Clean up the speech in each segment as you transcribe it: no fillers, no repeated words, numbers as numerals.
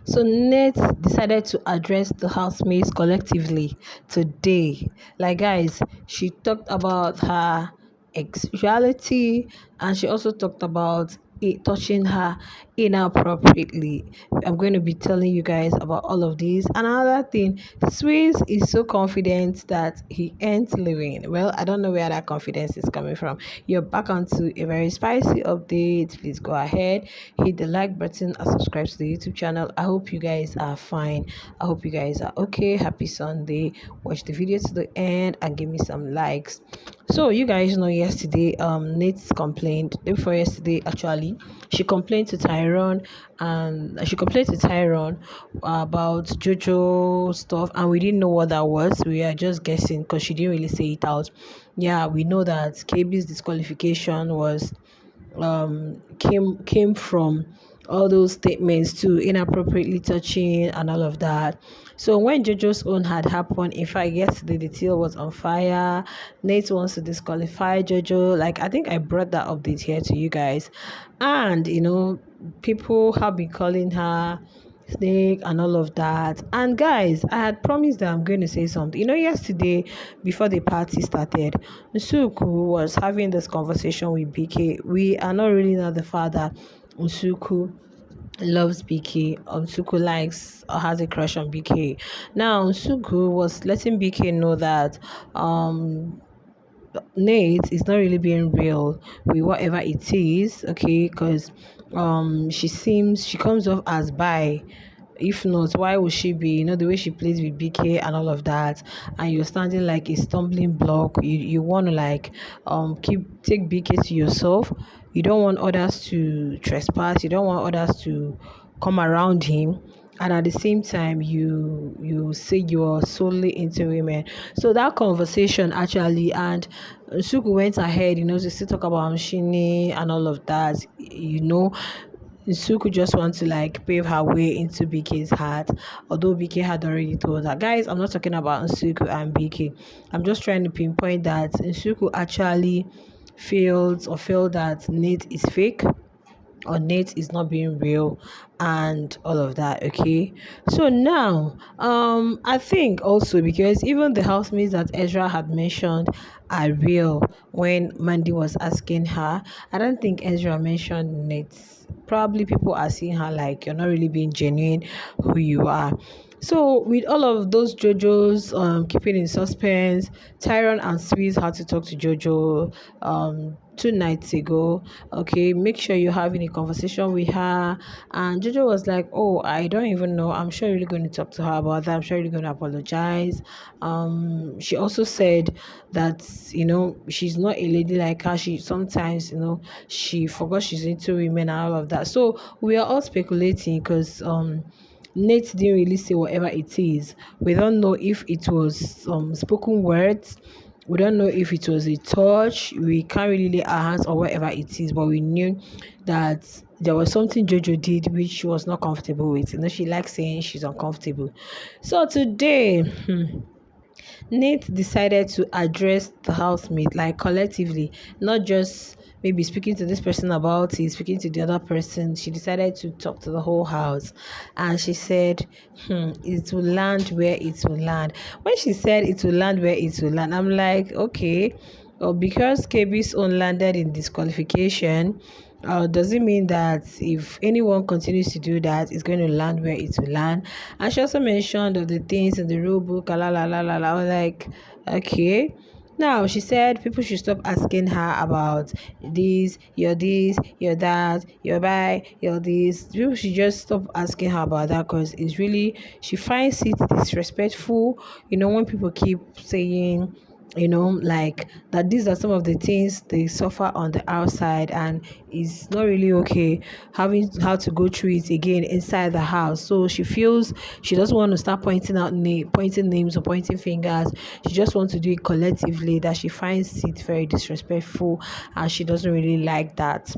So Nate decided to address the housemates collectively today. Like guys, she talked about her sexuality and she also talked about it touching her inappropriately. I'm going to be telling you guys about all of these. Another thing, Swis is so confident that he ain't leaving. Well, I don't know where that confidence is coming from. You're back onto a very spicy update. Please go ahead, hit the like button and subscribe to the YouTube channel. I hope you guys are fine. I hope you guys are okay. Happy Sunday. Watch the video to the end and give me some likes. So you guys know yesterday, Nate complained. Day before yesterday, actually, she complained to Tyrone, and she complained to Tyrone about JoJo stuff, and we didn't know what that was. We are just guessing because she didn't really say it out. Yeah, we know that KB's disqualification was came from all those statements too, inappropriately touching and all of that. So when JoJo's own had happened, in fact yesterday the tail was on fire. Nate wants to disqualify JoJo. Like, I think I brought that update here to you guys, and people have been calling her snake and all of that. And guys, I had promised that I'm going to say something. Yesterday before the party started, Nsuku was having this conversation with BK. We are not really know the fact that Nsuku loves BK. Nsuku likes or has a crush on BK. Now Nsuku was letting BK know that Nate is not really being real with whatever it is, okay? Because she comes off as bi. If not, why would she be? The way she plays with BK and all of that, and you're standing like a stumbling block. You want to like take BK to yourself. You don't want others to trespass. You don't want others to come around him, and at the same time you say you're solely into women. So that conversation actually, and Suku went ahead, to still talk about Mshini and all of that. Suku just wants to like pave her way into BK's heart, although BK had already told her. Guys, I'm not talking about Suku and BK. I'm just trying to pinpoint that Suku actually felt that Nate is fake, or Nate is not being real, and all of that. Okay, so now I think also because even the housemates that Ezra had mentioned are real. When Mandy was asking her, I don't think Ezra mentioned Nate. Probably people are seeing her like you're not really being genuine who you are. So with all of those JoJo's keeping in suspense, Tyron and Swis had to talk to JoJo 2 nights ago. Okay, make sure you're having a conversation with her. And JoJo was like, oh, I don't even know. I'm sure you're going to talk to her about that. I'm sure you're going to apologize. She also said that, she's not a lady like her. She sometimes, she forgot she's into women and all of that. So we are all speculating because Nate didn't really say whatever it is. We don't know if it was spoken words. We don't know if it was a touch. We can't really lay our hands on whatever it is, but we knew that there was something JoJo did which she was not comfortable with. She likes saying she's uncomfortable. So today, Nate decided to address the housemate like collectively, not just maybe speaking to this person about it, speaking to the other person. She decided to talk to the whole house, and she said, it will land where it will land. When she said it will land where it will land, I'm like, okay, well, because KB's own landed in disqualification, does it mean that if anyone continues to do that, it's going to land where it will land? And she also mentioned of the things in the rule book, la la la la la. I was like, okay. Now she said people should stop asking her about this, you're that, you're bi, you're this. People should just stop asking her about that because it's really, she finds it disrespectful. When people keep saying, like that these are some of the things they suffer on the outside, and it's not really okay having how to go through it again inside the house. So she feels she doesn't want to start pointing names or pointing fingers. She just wants to do it collectively, that she finds it very disrespectful and she doesn't really like that.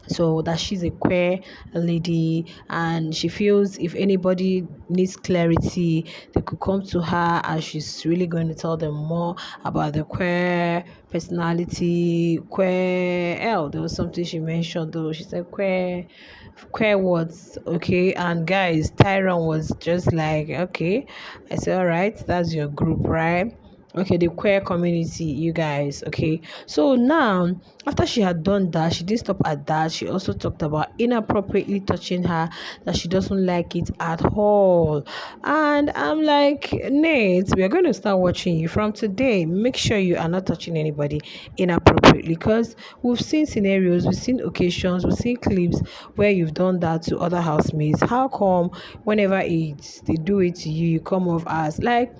So that she's a queer lady, and she feels if anybody needs clarity, they could come to her, and she's really going to tell them more about the queer personality. Queer, there was something she mentioned though. She said queer words, okay. And guys, Tyron was just like, okay. I said, all right, that's your group, right? Okay, the queer community, you guys. Okay, so now after she had done that, she didn't stop at that. She also talked about inappropriately touching her, that she doesn't like it at all. And I'm like, Nate, we are going to start watching you from today. Make sure you are not touching anybody inappropriately, because we've seen scenarios, we've seen occasions, we've seen clips where you've done that to other housemates. How come whenever they do it to you, you come off as like,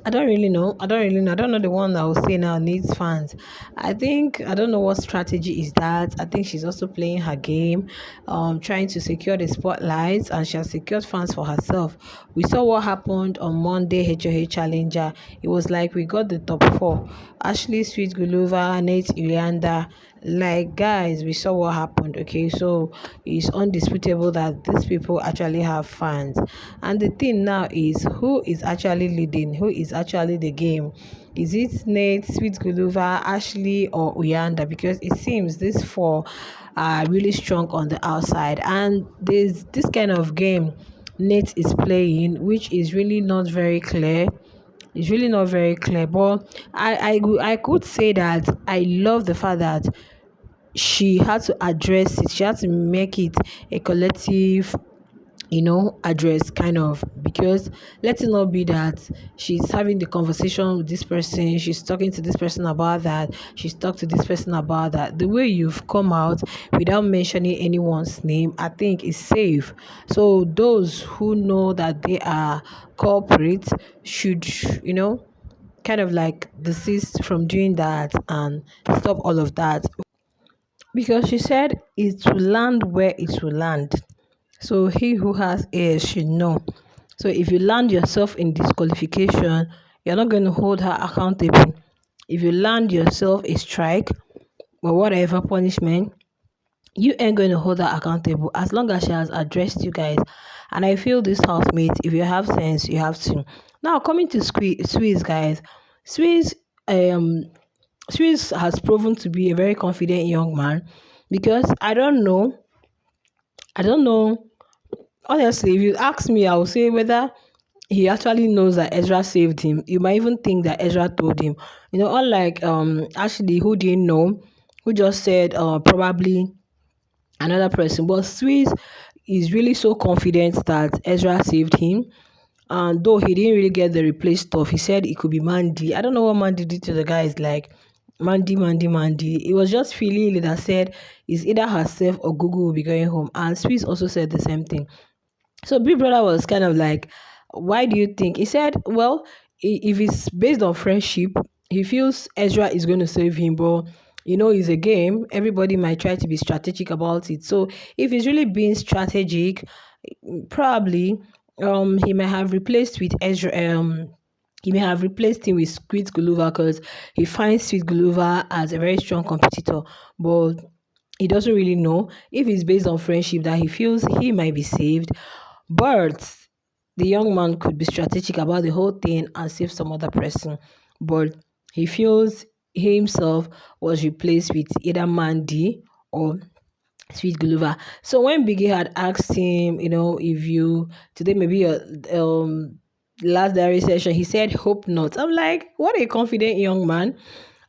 I don't really know. I don't really know. I don't know the one that will say now needs fans. I don't know what strategy is that. I think she's also playing her game, trying to secure the spotlights, and she has secured fans for herself. We saw what happened on Monday HOH Challenger. It was like we got the top four. Ashley, Sweet Gulova, Nate, Ilianda. Like, guys, we saw what happened. Okay, so it's undisputable that these people actually have fans. And the thing now is, who is actually leading? Who is actually the game? Is it Nate, Sweet Gulova, Ashley, or Uyanda? Because it seems these four are really strong on the outside. And there's this kind of game Nate is playing, which is really not very clear. It's really not very clear. But I could say that I love the fact that she had to address it. She had to make it a collective, address, kind of, because let it not be that she's having the conversation with this person, she's talking to this person about that, she's talked to this person about that. The way you've come out without mentioning anyone's name, I think is safe. So those who know that they are culprits should, kind of like desist from doing that and stop all of that, because she said it will land where it will land. So he who has ears should know. So if you land yourself in disqualification, you're not going to hold her accountable. If you land yourself a strike or whatever punishment, you ain't going to hold her accountable as long as she has addressed you guys. And I feel this housemate, if you have sense, you have to. Now coming to Swis, guys. Swis, um, Swis has proven to be a very confident young man, because I don't know. Honestly, if you ask me, I will say whether he actually knows that Ezra saved him. You might even think that Ezra told him. Unlike Ashley, who didn't know, who just said probably another person. But Swiss is really so confident that Ezra saved him. And though he didn't really get the replay stuff, he said it could be Mandy. I don't know what Mandy did to the guys, like Mandy, Mandy, Mandy. It was just Philly that said it's either herself or Google will be going home. And Swiss also said the same thing. So Big Brother was kind of like, why do you think? He said, well, if it's based on friendship, he feels Ezra is going to save him, but it's a game. Everybody might try to be strategic about it. So if he's really being strategic, probably he may have replaced with Ezra. He may have replaced him with Sweet Gulova, because he finds Sweet Gulova as a very strong competitor, but he doesn't really know if it's based on friendship that he feels he might be saved. But the young man could be strategic about the whole thing and save some other person. But he feels he himself was replaced with either Mandy or Sweet Gulliver. So when Biggie had asked him, if you today maybe your last diary session, he said, "Hope not." I'm like, what a confident young man.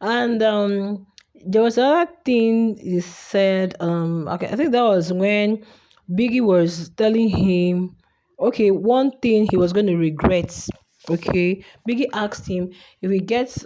And there was another thing he said. Okay, I think that was when Biggie was telling him, okay, one thing he was going to regret. Okay, Biggie asked him if he gets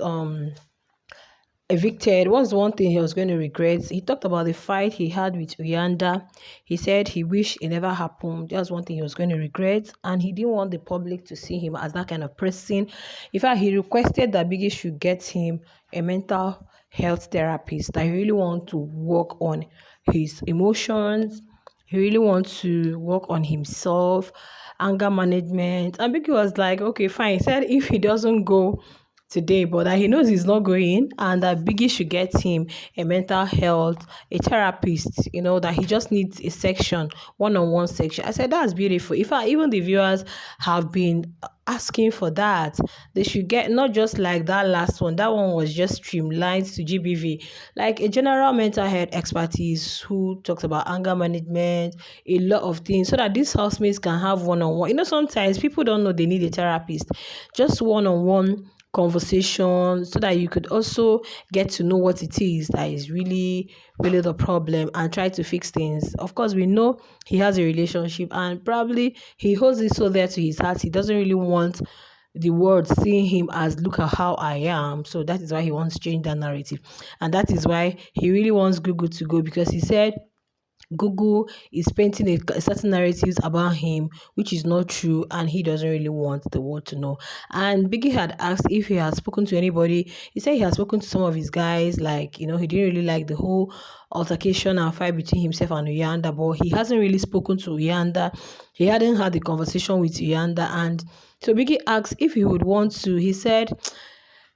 evicted, what's one thing he was going to regret? He talked about the fight he had with Uyanda. He said he wished it never happened. That's one thing he was going to regret, and he didn't want the public to see him as that kind of person. In fact, he requested that Biggie should get him a mental health therapist, that he really want to work on his emotions. He really wants to work on himself, anger management. And Biggie was like, okay, fine. He said if he doesn't go today, but that he knows he's not going, and that Biggie should get him a mental health, a therapist, that he just needs a section, one-on-one section. I said, that's beautiful. In fact, even the viewers have been asking for that. They should get not just like that last one. That one was just streamlined to GBV, like a general mental health expertise who talks about anger management, a lot of things, so that these housemates can have one-on-one. Sometimes people don't know they need a therapist. Just one-on-one conversation, so that you could also get to know what it is that is really really the problem and try to fix things. Of course, we know he has a relationship and probably he holds it so there to his heart. He doesn't really want the world seeing him as, look at how I am. So that is why he wants to change that narrative, and that is why he really wants Google to go, because he said Google is painting a certain narratives about him, which is not true, and he doesn't really want the world to know. And Biggie had asked if he has spoken to anybody. He said he has spoken to some of his guys, like, he didn't really like the whole altercation and fight between himself and Uyanda, but he hasn't really spoken to Uyanda. He hadn't had the conversation with Uyanda, and so Biggie asked if he would want to. He said,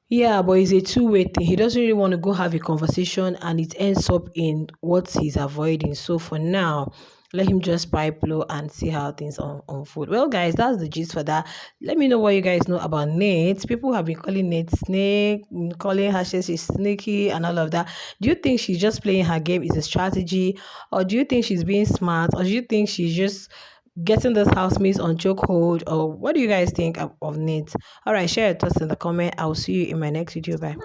yeah, but it's a two-way thing. He doesn't really want to go have a conversation and it ends up in what he's avoiding. So for now, let him just pipe low and see how things unfold. Well, guys, that's the gist for that. Let me know what you guys know about Nate. People have been calling Nate snake, calling her she's sneaky and all of that. Do you think she's just playing her game? Is a strategy? Or do you think she's being smart? Or do you think she's just getting this housemates on chokehold? Or what do you guys think of Nate? All right, share your thoughts in the comment. I'll see you in my next video. Bye.